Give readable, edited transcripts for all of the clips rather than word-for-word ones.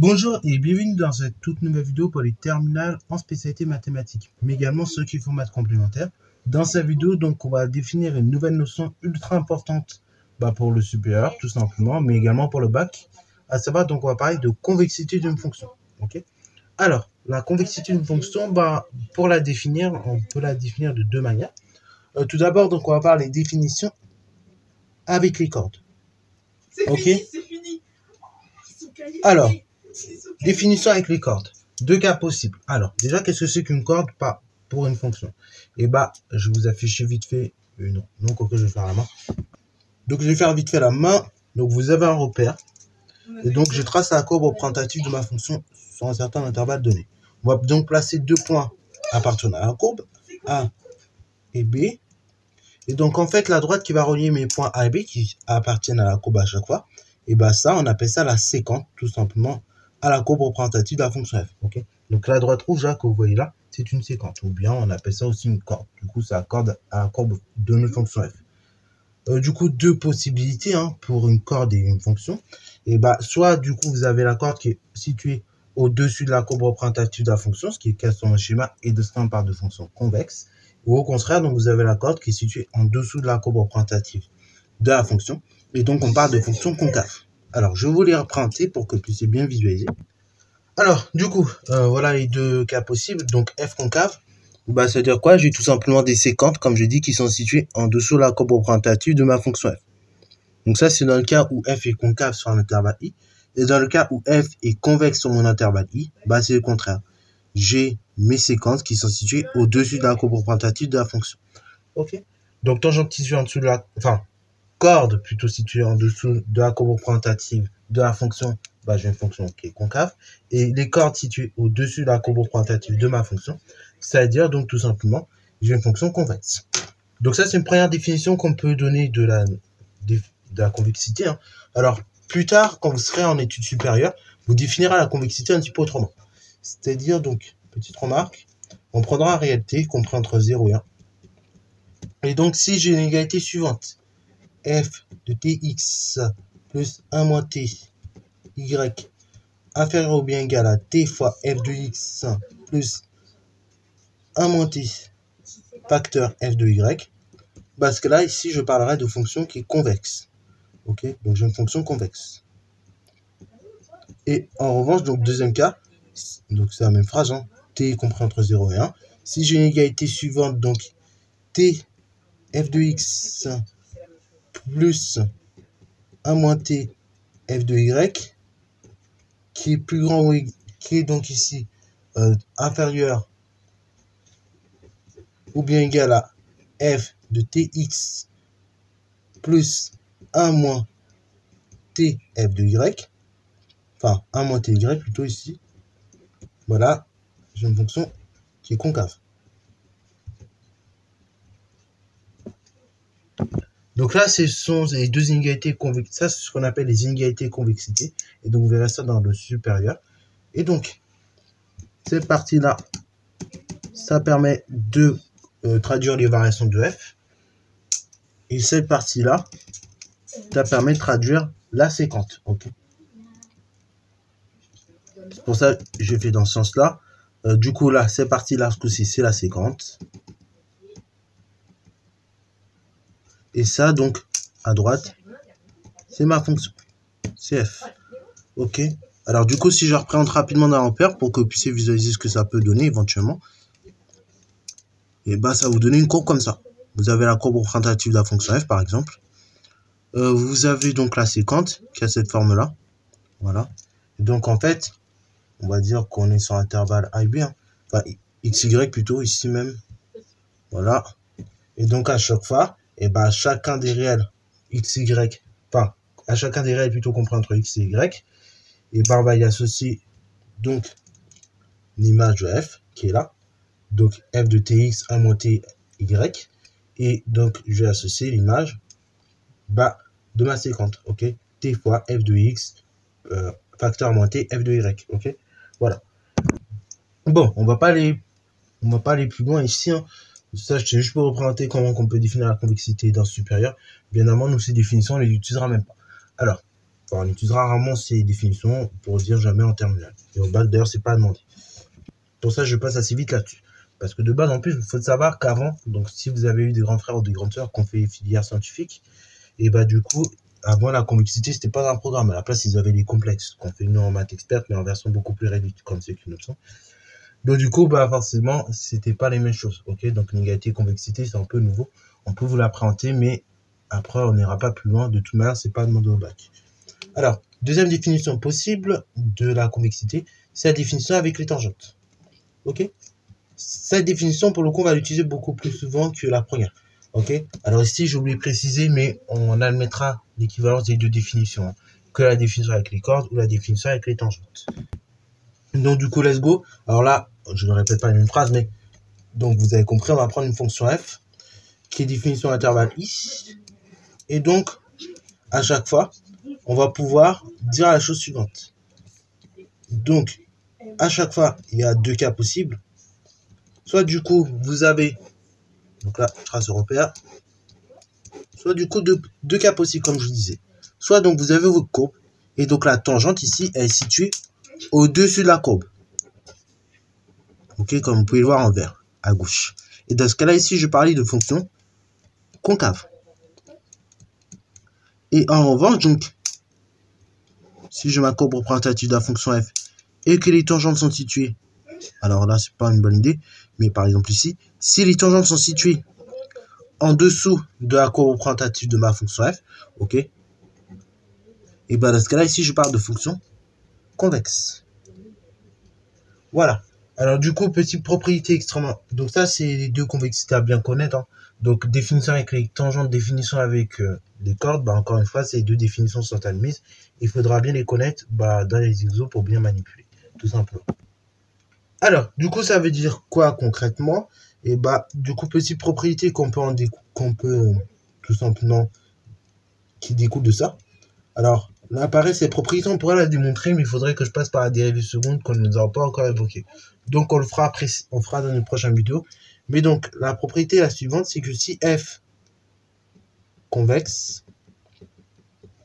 Bonjour et bienvenue dans cette toute nouvelle vidéo pour les terminales en spécialité mathématiques, mais également ceux qui font maths complémentaire. Dans cette vidéo, donc, on va définir une nouvelle notion ultra importante pour le supérieur, tout simplement, mais également pour le bac. À savoir, donc, on va parler de convexité d'une fonction. Ok. Alors, la convexité d'une fonction, pour la définir, on peut la définir de deux manières. Tout d'abord, donc, on va parler définition avec les cordes. Ok. C'est fini. Alors, définition avec les cordes. Deux cas possibles. Alors, déjà, qu'est-ce que c'est qu'une corde pour une fonction? Et je vais vous afficher vite fait. Non, quoique je vais faire la main. Donc, je vais faire vite fait la main. Donc, vous avez un repère. Et donc, je trace la courbe représentative de ma fonction sur un certain intervalle donné. On va donc placer deux points appartenant à la courbe, A et B. Et donc, en fait, la droite qui va relier mes points A et B, qui appartiennent à la courbe à chaque fois, et ça, on appelle ça la séquente, tout simplement, à la courbe représentative de la fonction f. Okay. Donc, la droite rouge là, que vous voyez là, c'est une séquente. Ou bien, on appelle ça aussi une corde. Du coup, c'est la corde à la courbe de notre fonction f. Du coup, deux possibilités pour une corde et une fonction. Et soit, du coup, vous avez la corde qui est située au-dessus de la courbe représentative de la fonction, ce qui est cas sur le schéma, et de ce qu'on parle de fonction convexe. Ou au contraire, donc vous avez la corde qui est située en dessous de la courbe représentative de la fonction. Et donc, on parle de fonction concave. Alors, je vais vous les représenter pour que vous puissiez bien visualiser. Alors, du coup, voilà les deux cas possibles. Donc, f concave, ça veut dire quoi? J'ai tout simplement des séquentes, comme je dis, qui sont situées en dessous de la courbe représentative de ma fonction f. Donc ça, c'est dans le cas où f est concave sur un intervalle i. Et dans le cas où f est convexe sur mon intervalle i, c'est le contraire. J'ai mes séquences qui sont situées au-dessus de la courbe représentative de la fonction. Ok. Donc, tangente située en dessous de la... corde plutôt située en dessous de la courbe représentative de la fonction, j'ai une fonction qui est concave. Et les cordes situées au-dessus de la courbe représentative de ma fonction, c'est-à-dire, donc, tout simplement, j'ai une fonction convexe. Donc, ça, c'est une première définition qu'on peut donner de la convexité. Alors, plus tard, quand vous serez en études supérieures, vous définirez la convexité un petit peu autrement. C'est-à-dire, donc, petite remarque, on prendra en réalité compris entre 0 et 1. Et donc, si j'ai une égalité suivante, f de tx plus 1 moins t y inférieur ou bien égal à t fois f de x plus 1 moins t facteur f de y, parce que là, ici, je parlerai de fonction qui est convexe. Ok, donc j'ai une fonction convexe. Et en revanche, donc deuxième cas, donc c'est la même phrase, t compris entre 0 et 1. Si j'ai une égalité suivante, donc t f de x plus 1 moins t f de y, qui est plus grand, qui est donc ici inférieur ou bien égal à f de tx plus 1 moins t f de y, enfin 1 moins ty plutôt ici. Voilà, j'ai une fonction qui est concave. Donc là, ce sont les deux inégalités convexes. Ça, c'est ce qu'on appelle les inégalités convexité. Et donc, vous verrez ça dans le supérieur. Et donc, cette partie-là, ça permet de traduire les variations de f. Et cette partie-là, ça permet de traduire la séquente. Okay. C'est pour ça que je fais dans ce sens-là. Du coup, là, cette partie-là, ce coup-ci, c'est la séquente. Et ça, donc, à droite, c'est ma fonction. C'est f. Ok. Alors, du coup, si je représente rapidement dans l'ampère pour que vous puissiez visualiser ce que ça peut donner éventuellement, et ça va vous donner une courbe comme ça. Vous avez la courbe représentative de la fonction f, par exemple. Vous avez donc la séquente qui a cette forme-là. Voilà. Et donc, en fait, on va dire qu'on est sur intervalle a et b. Enfin, xy plutôt, ici même. Voilà. Et donc, à chaque fois, chacun des réels xy, à chacun des réels plutôt compris entre x et y, et on va y associer donc l'image de f qui est là, donc f de tx 1 moins ty, et donc je vais associer l'image de ma séquente, ok, t fois f de x facteur moins t f de y, ok, voilà. Bon, on va pas aller plus loin ici, Ça, c'est juste pour représenter comment on peut définir la convexité dans le supérieur. Bien évidemment, nous, ces définitions, on ne les utilisera même pas. Alors, Enfin, on utilisera rarement ces définitions pour dire jamais en terminale. Et au bac, d'ailleurs, c'est pas demandé. Pour ça, je passe assez vite là-dessus. Parce que de base, en plus, il faut savoir qu'avant, donc si vous avez eu des grands frères ou des grandes sœurs qui ont fait filière scientifique, et bah du coup, avant la convexité, c'était pas un programme. À la place, ils avaient les complexes, qu'on fait nous en maths experte, mais en version beaucoup plus réduite, comme c'est qu'une option. Donc du coup, bah forcément, c'était pas les mêmes choses. Ok, donc inégalité et convexité, c'est un peu nouveau. On peut vous l'appréhender, mais après, on n'ira pas plus loin. De toute manière, c'est pas demandé au bac. Alors, deuxième définition possible de la convexité, c'est la définition avec les tangentes. Ok. Cette définition, pour le coup, on va l'utiliser beaucoup plus souvent que la première. Ok. Alors ici, j'ai oublié de préciser, mais on admettra l'équivalence des deux définitions, hein, que la définition avec les cordes ou la définition avec les tangentes. Donc du coup, let's go. Alors là, je ne répète pas la même phrase, mais donc vous avez compris, on va prendre une fonction f qui est définition d'intervalle i, et donc à chaque fois, on va pouvoir dire la chose suivante. Donc à chaque fois, il y a deux cas possibles. Soit du coup, vous avez, donc là, trace de repère, soit du coup, deux cas possibles, comme je vous disais. Soit donc, vous avez votre courbe, et donc la tangente ici, elle est située au-dessus de la courbe. Ok, comme vous pouvez le voir en vert, à gauche. Et dans ce cas-là, ici, je parlais de fonction concave. Et en revanche, donc, si je ma courbe représentative de la fonction f, et que les tangentes sont situées, alors là, c'est pas une bonne idée, mais par exemple ici, si les tangentes sont situées en dessous de la courbe représentative de ma fonction f, ok, et bien dans ce cas-là, ici, je parle de fonction convexe. Voilà. Alors du coup, petite propriété extrêmement... Donc ça, c'est les deux convexités à bien connaître. Hein. Donc définition avec les tangentes, définition avec les cordes, bah, encore une fois, ces deux définitions sont admises. Il faudra bien les connaître dans les exos pour bien manipuler, tout simplement. Alors, du coup, ça veut dire quoi concrètement? Et bah, du coup, petite propriété qu'on peut tout simplement qui découle de ça. Alors, là, pareil, ces propriétés, on pourrait la démontrer, mais il faudrait que je passe par la dérivée seconde qu'on ne nous a pas encore évoquée. Donc, on le fera après, on fera dans une prochaine vidéo. Mais donc, la propriété la suivante, c'est que si f convexe,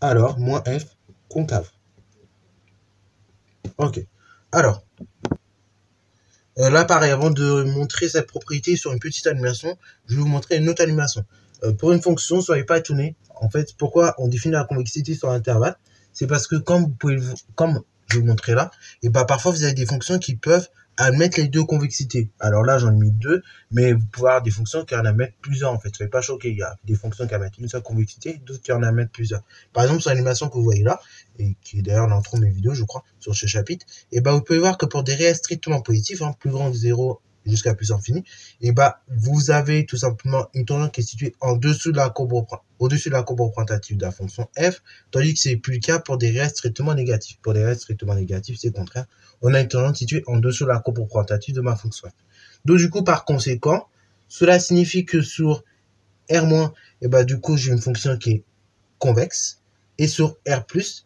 alors moins f concave. Ok. Alors, là, pareil, avant de montrer cette propriété sur une petite animation, je vais vous montrer une autre animation. Pour une fonction, soyez pas étonnés. En fait, pourquoi on définit la convexité sur l'intervalle? C'est parce que comme je vais vous montrer là, et bah parfois vous avez des fonctions qui peuvent admettre les deux convexités. Alors là, j'en ai mis deux, mais vous pouvez avoir des fonctions qui en admettent plusieurs en fait. Soyez pas choqués, il y a des fonctions qui admettent une seule convexité, d'autres qui en admettent plusieurs. Par exemple, sur l'animation que vous voyez là, et qui est d'ailleurs l'intro de mes vidéos, je crois, sur ce chapitre, et bah vous pouvez voir que pour des réels strictement positifs, hein, plus grand que 0 jusqu'à plus infini, et bah vous avez tout simplement une tangente qui est située en dessous de la courbe, au-dessus de la courbe représentative de la fonction f, tandis que c'est plus le cas pour des réels strictement négatifs. Pour des réels strictement négatifs, c'est le contraire. On a une tangente située en dessous de la courbe représentative de ma fonction f. Donc du coup, par conséquent, cela signifie que sur R-, et bah du coup j'ai une fonction qui est convexe, et sur R+,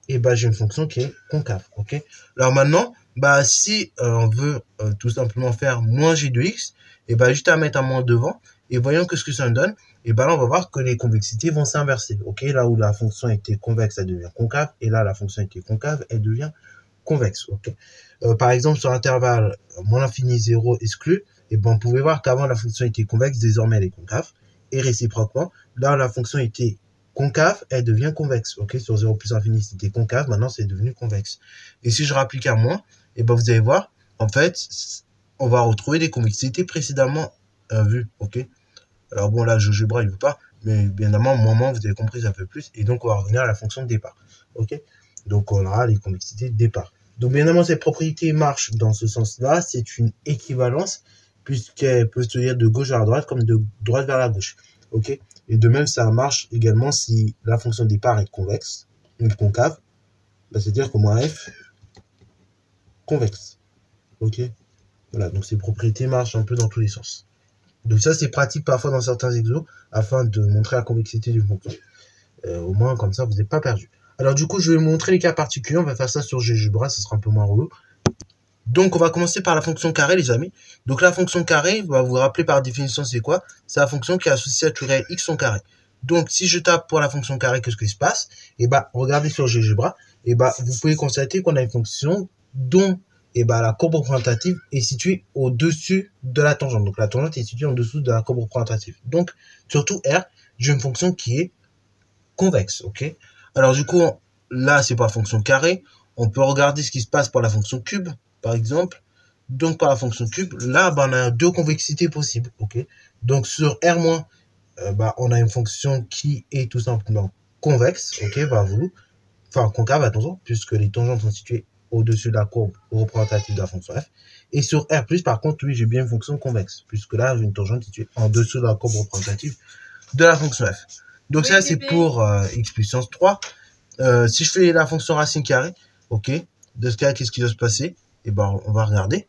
et bah j'ai une fonction qui est concave. Ok. Alors maintenant, bah si on veut tout simplement faire moins g de x, et bah juste à mettre un moins devant, et voyons que ce que ça nous donne, et bah là on va voir que les convexités vont s'inverser. Ok, là où la fonction était convexe, elle devient concave, et là la fonction était concave, elle devient convexe. Ok. Par exemple sur l'intervalle moins l'infini 0 exclu, et ben on pouvait voir qu'avant la fonction était convexe, désormais elle est concave, et réciproquement, là où la fonction était concave, elle devient convexe. Ok, sur 0 plus infini, c'était concave, maintenant c'est devenu convexe. Et si je rapplique à moins, et ben vous allez voir, en fait, on va retrouver des convexités précédemment vues. Ok. Alors bon, là, GeoGebra, il veut pas, mais bien évidemment, moins, vous avez compris, ça fait plus, et donc on va revenir à la fonction de départ. Ok. Donc on aura les convexités de départ. Donc bien évidemment, cette propriété marche dans ce sens-là, c'est une équivalence, puisqu'elle peut se lire de gauche vers la droite comme de droite vers la gauche. Ok. Et de même, ça marche également si la fonction de départ est convexe, une concave, bah, c'est-à-dire que moins f convexe. Ok. Voilà, donc ces propriétés marchent un peu dans tous les sens. Donc ça, c'est pratique parfois dans certains exos, afin de montrer la convexité d'une fonction. Au moins, comme ça, vous n'êtes pas perdu. Alors du coup, je vais vous montrer les cas particuliers. On va faire ça sur GeoGebra, ça sera un peu moins relou. Donc, on va commencer par la fonction carré, les amis. Donc, la fonction carré, vous vous rappeler par définition, c'est quoi? C'est la fonction qui est associée à tout réel x son carré. Donc, si je tape pour la fonction carré, qu'est-ce qui se passe? Et bah, regardez sur GeoGebra. et bah, vous pouvez constater qu'on a une fonction dont et bah, la courbe représentative est située au-dessus de la tangente. Donc la tangente est située en dessous de la courbe représentative. Donc, surtout R, j'ai une fonction qui est convexe, ok? Alors du coup, là, c'est pas la fonction carré. On peut regarder ce qui se passe pour la fonction cube, par exemple. Donc, par la fonction cube, là, bah, on a deux convexités possibles, ok? Donc, sur R-, bah, on a une fonction qui est tout simplement convexe, ok, bah, enfin, concave, attention, puisque les tangentes sont situées au-dessus de la courbe représentative de la fonction f. Et sur R+, par contre, oui, j'ai bien une fonction convexe, puisque là, j'ai une tangente située en dessous de la courbe représentative de la fonction f. Donc ça, c'est pour x puissance 3. Si je fais la fonction racine carrée, ok, de ce cas, qu'est-ce qui va se passer? Et ben, on va regarder.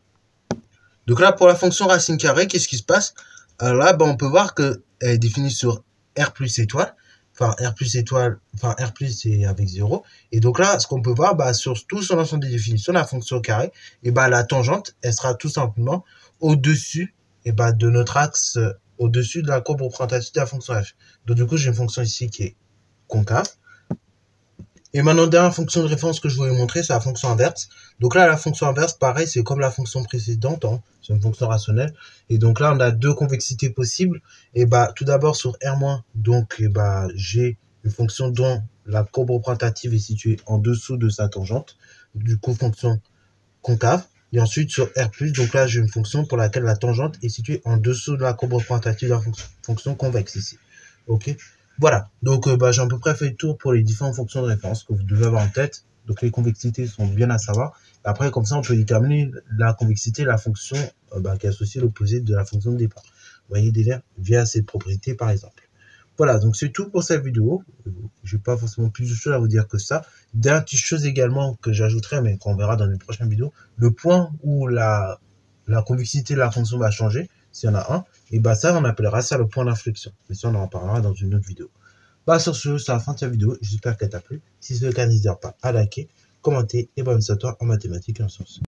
Donc là, pour la fonction racine carrée, qu'est-ce qui se passe? Alors là, ben, on peut voir qu'elle est définie sur R plus étoile. Enfin, R plus étoile, enfin, R plus c'est avec 0. Et donc là, ce qu'on peut voir, bah, sur tout son ensemble des définitions, la fonction carré, et bah, la tangente, elle sera tout simplement au-dessus, et bah, de notre axe, au-dessus de la courbe représentative de la fonction f. Donc, du coup, j'ai une fonction ici qui est concave. Et maintenant, dernière fonction de référence que je voulais montrer, c'est la fonction inverse. Donc là, la fonction inverse, pareil, c'est comme la fonction précédente, hein, c'est une fonction rationnelle. Et donc là, on a deux convexités possibles. Et bah, tout d'abord, sur R-, donc, et bah, j'ai une fonction dont la courbe représentative est située en dessous de sa tangente. Du coup, fonction concave. Et ensuite, sur R+, donc là, j'ai une fonction pour laquelle la tangente est située en dessous de la courbe représentative de la fonction convexe ici. Ok? Voilà, donc bah, j'ai à peu près fait le tour pour les différentes fonctions de référence que vous devez avoir en tête. Donc les convexités sont bien à savoir. Après, comme ça, on peut déterminer la convexité, la fonction qui est associée à l'opposé de la fonction de départ. Vous voyez déjà, via cette propriété par exemple. Voilà, donc c'est tout pour cette vidéo. Je n'ai pas forcément plus de choses à vous dire que ça. Dernière petite chose également que j'ajouterai, mais qu'on verra dans les prochaines vidéos, le point où la convexité de la fonction va changer, s'il y en a un, et bah ça, on appellera ça le point d'inflexion. Mais ça, on en parlera dans une autre vidéo. Bah sur ce, c'est la fin de cette vidéo. J'espère qu'elle t'a plu. Si c'est le cas, n'hésite pas à liker, commenter et bonne soirée en mathématiques et en sciences.